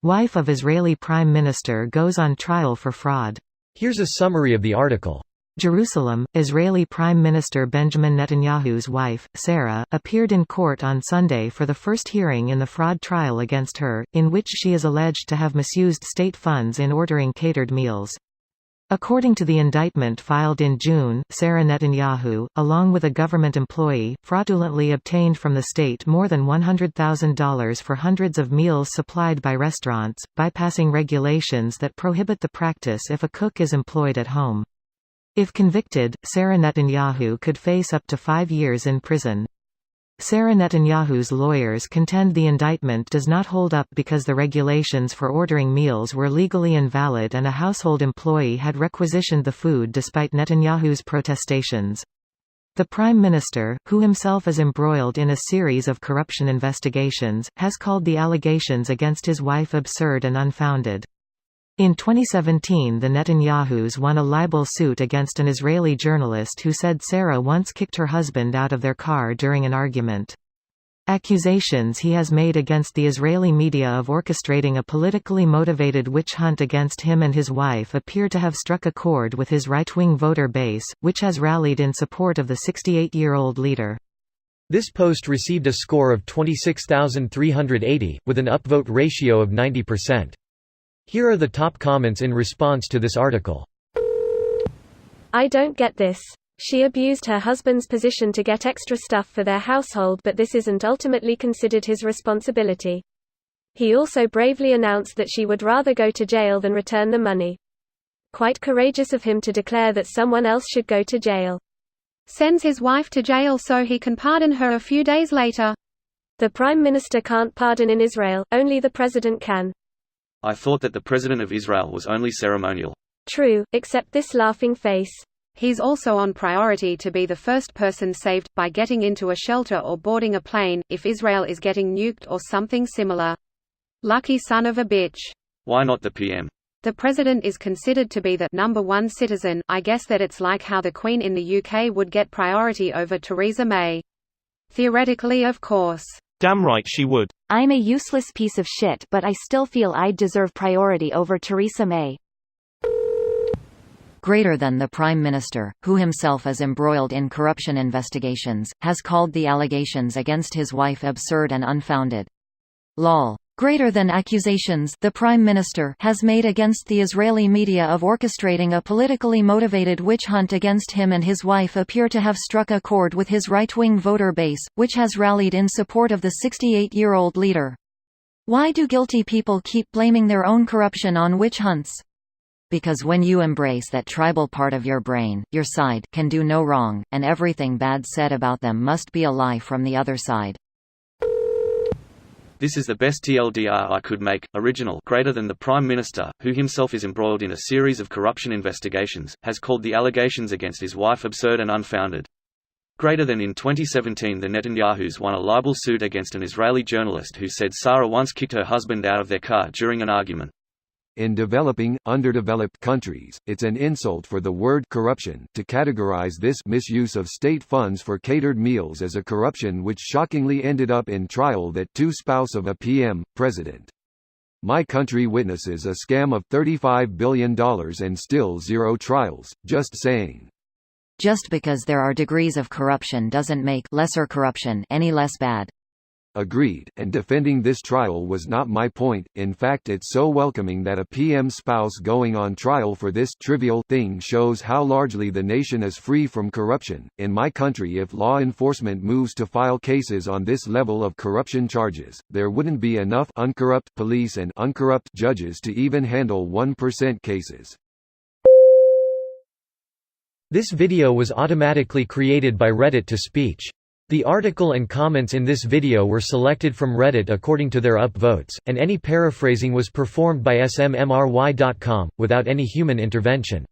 Wife of Israeli Prime Minister goes on trial for fraud. Here's a summary of the article. Jerusalem, Israeli Prime Minister Benjamin Netanyahu's wife, Sarah, appeared in court on Sunday for the first hearing in the fraud trial against her, in which she is alleged to have misused state funds in ordering catered meals. According to the indictment filed in June, Sarah Netanyahu, along with a government employee, fraudulently obtained from the state more than $100,000 for hundreds of meals supplied by restaurants, bypassing regulations that prohibit the practice if a cook is employed at home. If convicted, Sarah Netanyahu could face up to 5 years in prison. Sarah Netanyahu's lawyers contend the indictment does not hold up because the regulations for ordering meals were legally invalid and a household employee had requisitioned the food despite Netanyahu's protestations. The Prime Minister, who himself is embroiled in a series of corruption investigations, has called the allegations against his wife absurd and unfounded. In 2017, the Netanyahus won a libel suit against an Israeli journalist who said Sarah once kicked her husband out of their car during an argument. Accusations he has made against the Israeli media of orchestrating a politically motivated witch hunt against him and his wife appear to have struck a chord with his right-wing voter base, which has rallied in support of the 68-year-old leader. This post received a score of 26,380, with an upvote ratio of 90%. Here are the top comments in response to this article. I don't get this. She abused her husband's position to get extra stuff for their household, but this isn't ultimately considered his responsibility. He also bravely announced that she would rather go to jail than return the money. Quite courageous of him to declare that someone else should go to jail. Sends his wife to jail so he can pardon her a few days later. The Prime Minister can't pardon in Israel, only the President can. I thought that the President of Israel was only ceremonial. True, except this laughing face. He's also on priority to be the first person saved, by getting into a shelter or boarding a plane, if Israel is getting nuked or something similar. Lucky son of a bitch. Why not the PM? The President is considered to be the number one citizen. I guess that it's like how the Queen in the UK would get priority over Theresa May. Theoretically, of course. Damn right she would. I'm a useless piece of shit, but I still feel I'd deserve priority over Theresa May. Greater than the Prime Minister, who himself is embroiled in corruption investigations, has called the allegations against his wife absurd and unfounded. Lol. Greater than accusations the Prime Minister has made against the Israeli media of orchestrating a politically motivated witch hunt against him and his wife appear to have struck a chord with his right-wing voter base, which has rallied in support of the 68-year-old leader. Why do guilty people keep blaming their own corruption on witch hunts? Because when you embrace that tribal part of your brain, your side can do no wrong, and everything bad said about them must be a lie from the other side. This is the best TLDR I could make. Original. Greater than the Prime Minister, who himself is embroiled in a series of corruption investigations, has called the allegations against his wife absurd and unfounded. Greater than in 2017, the Netanyahus won a libel suit against an Israeli journalist who said Sarah once kicked her husband out of their car during an argument. In developing, underdeveloped countries, it's an insult for the word corruption to categorize this misuse of state funds for catered meals as a corruption which shockingly ended up in trial that two spouse of a PM, president. My country witnesses a scam of $35 billion and still zero trials, just saying. Just because there are degrees of corruption doesn't make lesser corruption any less bad. Agreed, and defending this trial was not my point. In fact, it's so welcoming that a PM spouse going on trial for this trivial thing shows how largely the nation is free from corruption. In my country, if law enforcement moves to file cases on this level of corruption charges, there wouldn't be enough uncorrupt police and uncorrupt judges to even handle 1% cases. This video was automatically created by Reddit to speech. The article and comments in this video were selected from Reddit according to their upvotes, and any paraphrasing was performed by smry.com, without any human intervention.